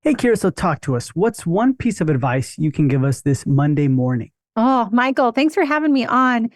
Hey, Kiera, so talk to us. What's one piece of advice you can give us this Monday morning? Oh, Michael, thanks for having me on.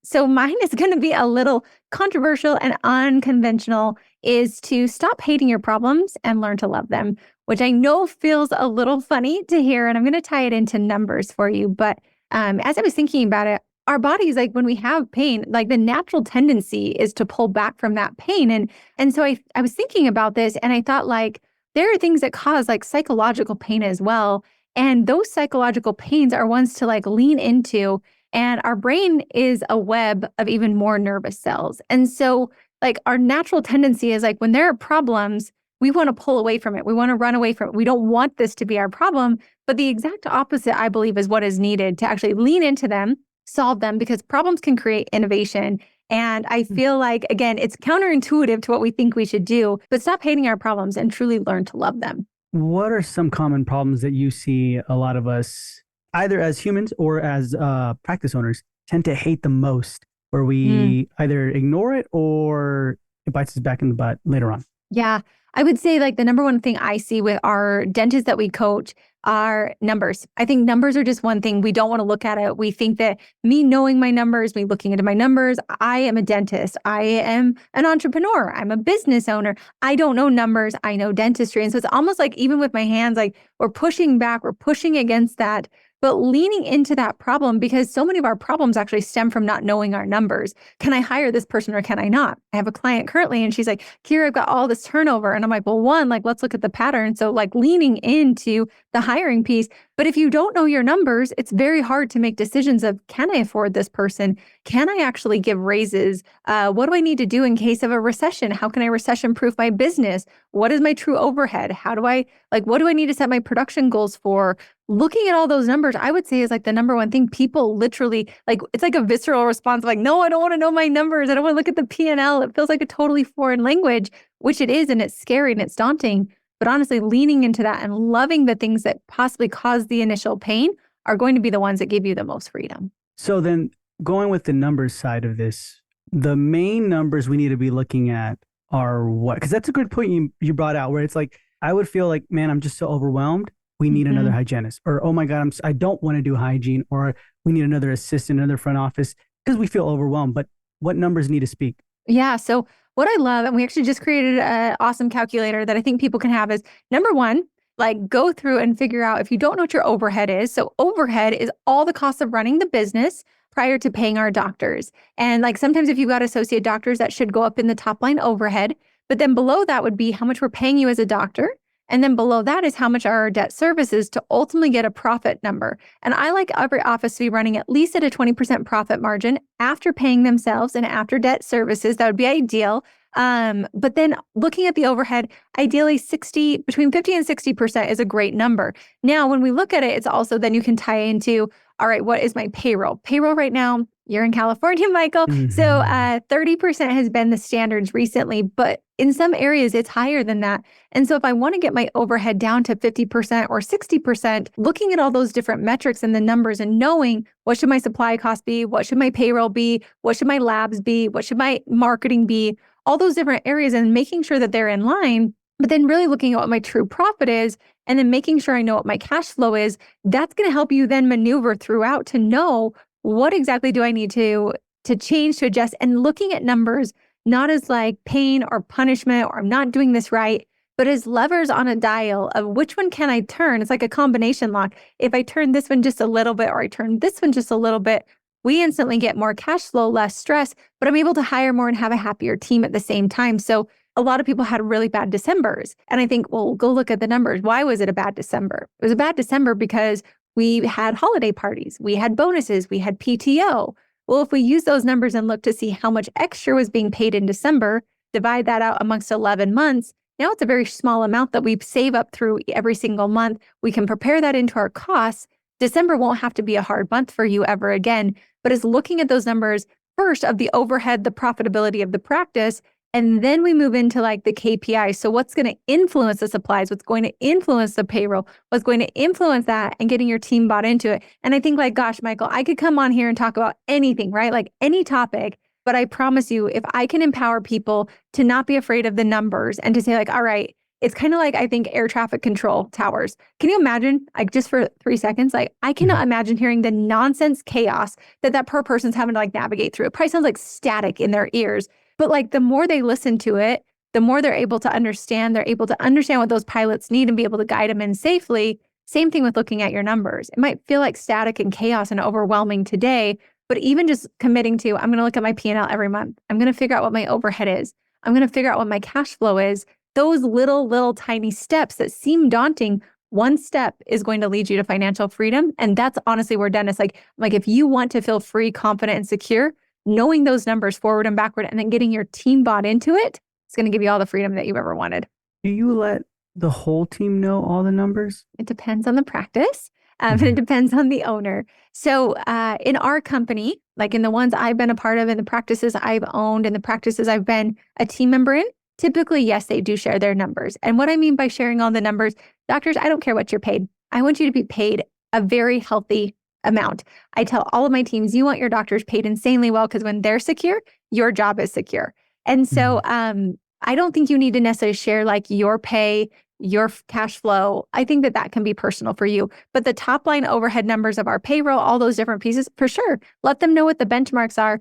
So mine is going to be a little controversial and unconventional is to stop hating your problems and learn to love them, which I know feels a little funny to hear. And I'm going to tie it into numbers for you. But as I was thinking about it, our bodies, like when we have pain, like the natural tendency is to pull back from that pain. And so I was thinking about this and I thought like there are things that cause like psychological pain as well, and those psychological pains are ones to like lean into. And our brain is a web of even more nervous cells. And so, like, our natural tendency is like when there are problems, we want to pull away from it. We want to run away from it. We don't want this to be our problem. But the exact opposite, I believe, is what is needed to actually lean into them, solve them, because problems can create innovation. And I feel like, again, it's counterintuitive to what we think we should do, but stop hating our problems and truly learn to love them. What are some common problems that you see a lot of us, either as humans or as practice owners, tend to hate the most, where Mm. we either ignore it or it bites us back in the butt later on? Yeah, I would say like the number one thing I see with our dentists that we coach are numbers. I think numbers are just one thing. We don't want to look at it. We think that me knowing my numbers, me looking into my numbers, I am a dentist. I am an entrepreneur. I'm a business owner. I don't know numbers. I know dentistry. And so it's almost like even with my hands, like we're pushing back, we're pushing against that, but leaning into that problem because so many of our problems actually stem from not knowing our numbers. Can I hire this person or can I not? I have a client currently and she's like, Kiera, I've got all this turnover. And I'm like, well, one, like, let's look at the pattern. So, like, leaning into the hiring piece. But if you don't know your numbers, it's very hard to make decisions of can I afford this person? Can I actually give raises? What do I need to do in case of a recession? How can I recession proof my business? What is my true overhead? How do I, like, what do I need to set my production goals for? Looking at all those numbers, I would say is like the number one thing people literally like, it's like a visceral response like, no, I don't want to know my numbers. I don't want to look at the P&L. It feels like a totally foreign language, which it is. And it's scary and it's daunting. But honestly, leaning into that and loving the things that possibly cause the initial pain are going to be the ones that give you the most freedom. So then, going with the numbers side of this, the main numbers we need to be looking at are what? Because that's a good point you brought out, where it's like I would feel like, man, I'm just so overwhelmed. We need another Mhm. hygienist, or oh my god, I don't want to do hygiene, or we need another assistant, another front office, because we feel overwhelmed. But what numbers need to speak? Yeah. So what I love, and we actually just created an awesome calculator that I think people can have is number one, like go through and figure out if you don't know what your overhead is. So overhead is all the costs of running the business prior to paying our doctors. And like sometimes if you've got associate doctors, that should go up in the top line overhead. But then below that would be how much we're paying you as a doctor. And then below that is how much are our debt services to ultimately get a profit number. And I like every office to be running at least at a 20% profit margin after paying themselves and after debt services. That would be ideal. But then looking at the overhead, ideally 60, between 50 and 60% is a great number. Now, when we look at it, it's also then you can tie into, all right, what is my payroll? Payroll right now, you're in California, Michael. So Mhm. 30% has been the standards recently, but in some areas it's higher than that. And so if I want to get my overhead down to 50% or 60%, looking at all those different metrics and the numbers and knowing what should my supply cost be, what should my payroll be, what should my labs be, what should my marketing be, all those different areas and making sure that they're in line, but then really looking at what my true profit is and then making sure I know what my cash flow is, that's going to help you then maneuver throughout to know what exactly do I need to change, to adjust, and looking at numbers not as like pain or punishment or I'm not doing this right, but as levers on a dial of which one can I turn. It's like a combination lock. If I turn this one just a little bit or I turn this one just a little bit, we instantly get more cash flow, less stress, but I'm able to hire more and have a happier team at the same time. So a lot of people had really bad Decembers. And I think, well, go look at the numbers. Why was it a bad December? It was a bad December because we had holiday parties, we had bonuses, we had PTO. Well, if we use those numbers and look to see how much extra was being paid in December, divide that out amongst 11 months, now it's a very small amount that we save up through every single month. We can prepare that into our costs. December won't have to be a hard month for you ever again, but it's looking at those numbers first of the overhead, the profitability of the practice, and then we move into like the KPI. So what's going to influence the supplies? What's going to influence the payroll? What's going to influence that and getting your team bought into it? And I think like, gosh, Michael, I could come on here and talk about anything, right? Like any topic. But I promise you, if I can empower people to not be afraid of the numbers and to say like, all right, It's kind of like, I think, air traffic control towers. Can you imagine, like, just for 3 seconds, like, I cannot imagine hearing the nonsense chaos that per person's having to like navigate through. It probably sounds like static in their ears, but like the more they listen to it, the more they're able to understand. They're able to understand what those pilots need and be able to guide them in safely. Same thing with looking at your numbers. It might feel like static and chaos and overwhelming today, but even just committing to, I'm going to look at my P&L every month. I'm going to figure out what my overhead is. I'm going to figure out what my cash flow is. Those little tiny steps that seem daunting, one step is going to lead you to financial freedom. And that's honestly where Dennis, like if you want to feel free, confident, and secure, knowing those numbers forward and backward and then getting your team bought into it, it's going to give you all the freedom that you've ever wanted. Do you let the whole team know all the numbers? It depends on the practice. And it depends on the owner. So in our company, like in the ones I've been a part of, in the practices I've owned, and the practices I've been a team member in, typically, yes, they do share their numbers. And what I mean by sharing all the numbers, doctors, I don't care what you're paid. I want you to be paid a very healthy amount. I tell all of my teams, you want your doctors paid insanely well, because when they're secure, your job is secure. And so I don't think you need to necessarily share like your pay, your cash flow. I think that can be personal for you. But the top line overhead numbers of our payroll, all those different pieces, for sure, let them know what the benchmarks are.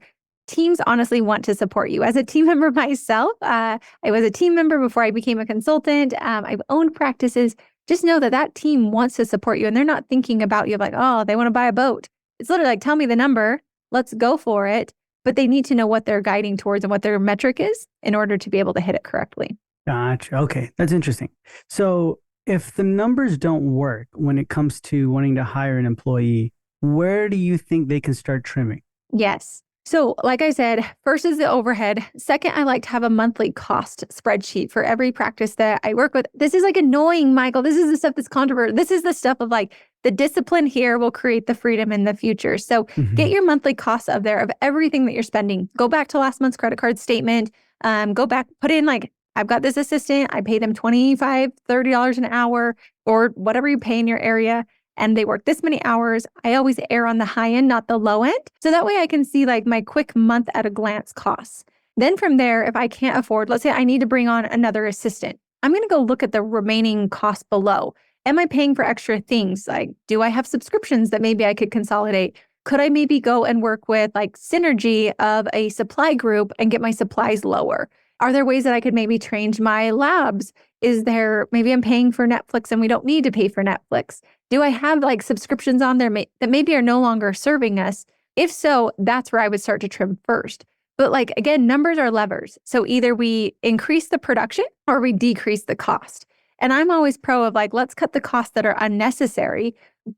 Teams honestly want to support you. As a team member myself, I was a team member before I became a consultant. I've owned practices. Just know that team wants to support you, and they're not thinking about you like, oh, they want to buy a boat. It's literally like, tell me the number, let's go for it. But they need to know what they're guiding towards and what their metric is in order to be able to hit it correctly. Gotcha. Okay, that's interesting. So if the numbers don't work when it comes to wanting to hire an employee, where do you think they can start trimming? Yes. So like I said, first is the overhead. Second, I like to have a monthly cost spreadsheet for every practice that I work with. This is like annoying, Michael. This is the stuff that's controversial. This is the stuff of like the discipline here will create the freedom in the future. So get your monthly costs up there of everything that you're spending. Go back to last month's credit card statement. Go back, put in like, I've got this assistant. I pay them $25, $30 an hour or whatever you pay in your area. And they work this many hours. I always err on the high end, not the low end. So that way I can see like my quick month at a glance costs. Then from there, if I can't afford, let's say I need to bring on another assistant, I'm going to go look at the remaining costs below. Am I paying for extra things? Like, do I have subscriptions that maybe I could consolidate? Could I maybe go and work with like synergy of a supply group and get my supplies lower? Are there ways that I could maybe change my labs? Is there, maybe I'm paying for Netflix and we don't need to pay for Netflix? Do I have like subscriptions on there that maybe are no longer serving us? If so, that's where I would start to trim first. But like, again, numbers are levers. So either we increase the production or we decrease the cost. And I'm always pro of like, let's cut the costs that are unnecessary.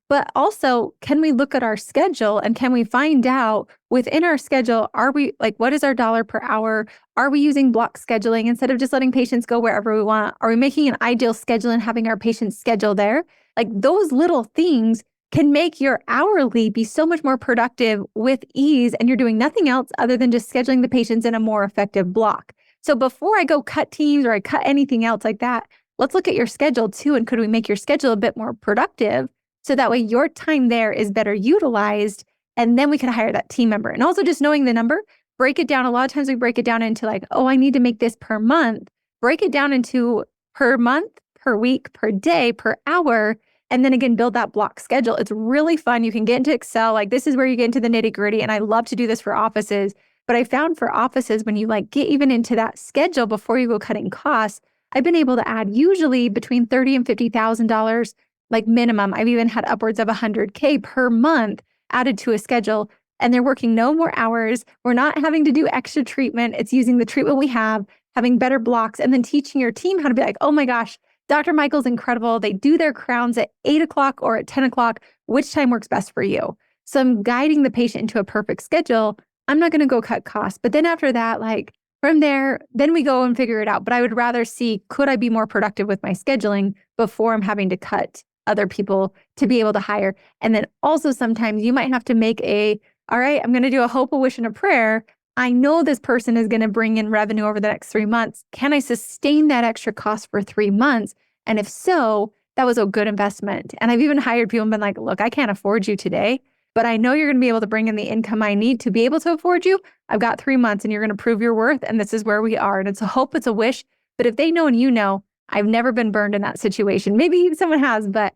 But also, can we look at our schedule and can we find out within our schedule, are we like, what is our dollar per hour? Are we using block scheduling instead of just letting patients go wherever we want? Are we making an ideal schedule and having our patients schedule there? Like those little things can make your hourly be so much more productive with ease. And you're doing nothing else other than just scheduling the patients in a more effective block. So before I go cut teams or I cut anything else like that, let's look at your schedule too. And could we make your schedule a bit more productive? So that way your time there is better utilized. And then we can hire that team member. And also just knowing the number, break it down. A lot of times we break it down into like, oh, I need to make this per month. Break it down into per month, per week, per day, per hour. And then again, build that block schedule. It's really fun. You can get into Excel. Like this is where you get into the nitty gritty. And I love to do this for offices. But I found for offices, when you like get even into that schedule before you go cutting costs, I've been able to add usually between $30,000 and $50,000 like minimum. I've even had upwards of $100K per month added to a schedule, and they're working no more hours. We're not having to do extra treatment. It's using the treatment we have, having better blocks, and then teaching your team how to be like, oh my gosh, Dr. Michael's incredible. They do their crowns at 8 o'clock or at 10 o'clock. Which time works best for you? So I'm guiding the patient into a perfect schedule. I'm not going to go cut costs. But then after that, like from there, then we go and figure it out. But I would rather see, could I be more productive with my scheduling before I'm having to cut other people to be able to hire? And then also sometimes you might have to make all right, I'm going to do a hope, a wish, and a prayer. I know this person is going to bring in revenue over the next 3 months. Can I sustain that extra cost for 3 months? And if so, that was a good investment. And I've even hired people and been like, look, I can't afford you today, but I know you're going to be able to bring in the income I need to be able to afford you. I've got 3 months and you're going to prove your worth. And this is where we are. And it's a hope, it's a wish. But if they know and you know, I've never been burned in that situation. Maybe someone has, but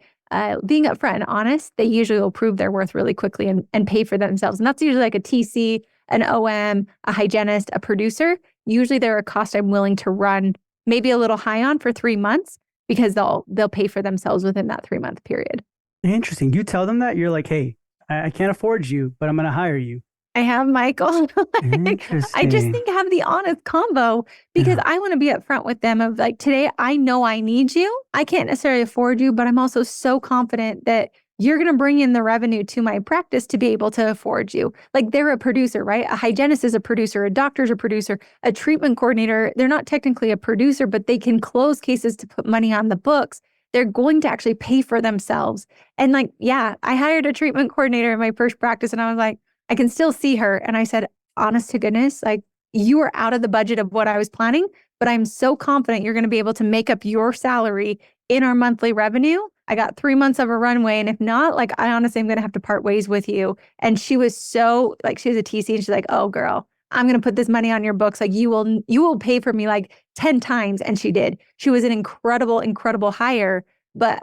being upfront and honest, they usually will prove their worth really quickly and pay for themselves. And that's usually like a TC, an OM, a hygienist, a producer. Usually they're a cost I'm willing to run maybe a little high on for 3 months because they'll pay for themselves within that 3-month period. Interesting. You tell them that you're like, hey, I can't afford you, but I'm going to hire you. I have, Michael. I just Interesting. think have the honest combo because Yeah. I want to be upfront with them of like, today, I know I need you. I can't necessarily afford you, but I'm also so confident that you're going to bring in the revenue to my practice to be able to afford you. Like they're a producer, right? A hygienist is a producer, a doctor's a producer, a treatment coordinator. They're not technically a producer, but they can close cases to put money on the books. They're going to actually pay for themselves. And like, yeah, I hired a treatment coordinator in my first practice and I was like, I can still see her. And I said, honest to goodness, like you are out of the budget of what I was planning, but I'm so confident you're going to be able to make up your salary in our monthly revenue. I got 3 months of a runway. And if not, like, I honestly am going to have to part ways with you. And she was so like, she was a TC and she's like, oh girl, I'm going to put this money on your books. Like you will pay for me like 10 times. And she did. She was an incredible, incredible hire. But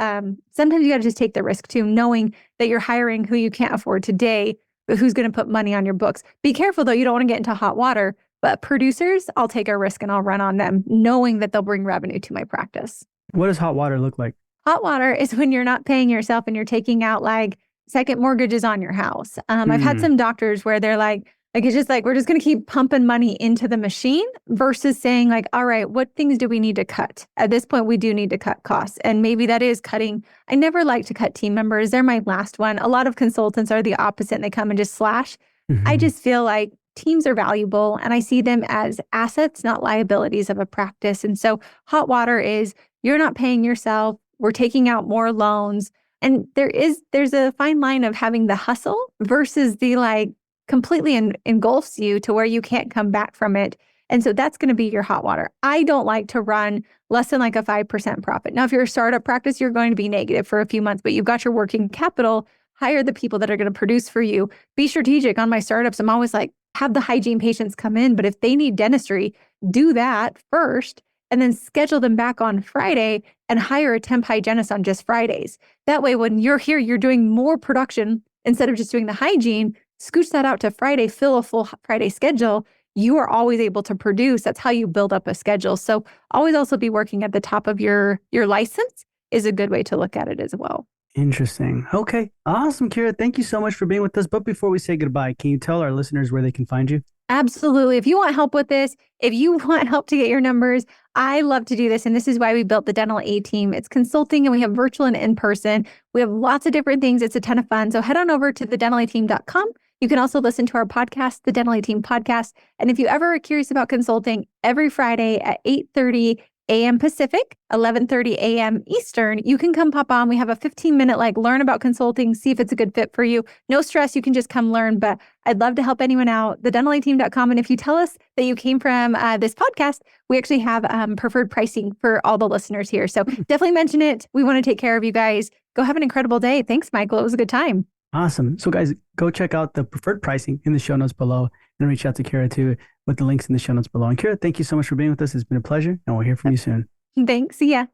sometimes you got to just take the risk too, knowing that you're hiring who you can't afford today, but who's going to put money on your books. Be careful though, you don't want to get into hot water, but producers, I'll take a risk and I'll run on them knowing that they'll bring revenue to my practice. What does hot water look like? Hot water is when you're not paying yourself and you're taking out like second mortgages on your house. I've had some doctors where they're like, it's just like, we're just going to keep pumping money into the machine versus saying like, all right, what things do we need to cut? At this point, we do need to cut costs. And maybe that is cutting. I never like to cut team members. They're my last one. A lot of consultants are the opposite and they come and just slash. I just feel like teams are valuable and I see them as assets, not liabilities of a practice. And so hot water is you're not paying yourself. We're taking out more loans. And there's a fine line of having the hustle versus the like, completely engulfs you to where you can't come back from it. And so that's going to be your hot water. I don't like to run less than like a 5% profit. Now, if you're a startup practice, you're going to be negative for a few months, but you've got your working capital. Hire the people that are going to produce for you. Be strategic on my startups. I'm always like, have the hygiene patients come in, but if they need dentistry, do that first and then schedule them back on Friday and hire a temp hygienist on just Fridays. That way, when you're here, you're doing more production instead of just doing the hygiene. Scooch that out to Friday, fill a full Friday schedule. You are always able to produce. That's how you build up a schedule. So always also be working at the top of your license is a good way to look at it as well. Interesting. Okay. Awesome, Kiera. Thank you so much for being with us. But before we say goodbye, can you tell our listeners where they can find you? Absolutely. If you want help with this, if you want help to get your numbers, I love to do this. And this is why we built the Dental A team. It's consulting and we have virtual and in person. We have lots of different things. It's a ton of fun. So head on over to thedentalateam.com. You can also listen to our podcast, the Dental A Team Podcast. And if you ever are curious about consulting, every Friday at 8:30 a.m. Pacific, 11:30 a.m. Eastern, you can come pop on. We have a 15-minute like learn about consulting, see if it's a good fit for you. No stress, you can just come learn, but I'd love to help anyone out. Thedentalateam.com. And if you tell us that you came from this podcast, we actually have preferred pricing for all the listeners here. So definitely mention it. We want to take care of you guys. Go have an incredible day. Thanks, Michael. It was a good time. Awesome. So guys, go check out the preferred pricing in the show notes below and reach out to Kiera too with the links in the show notes below. And Kiera, thank you so much for being with us. It's been a pleasure and we'll hear from you soon. Thanks. See ya.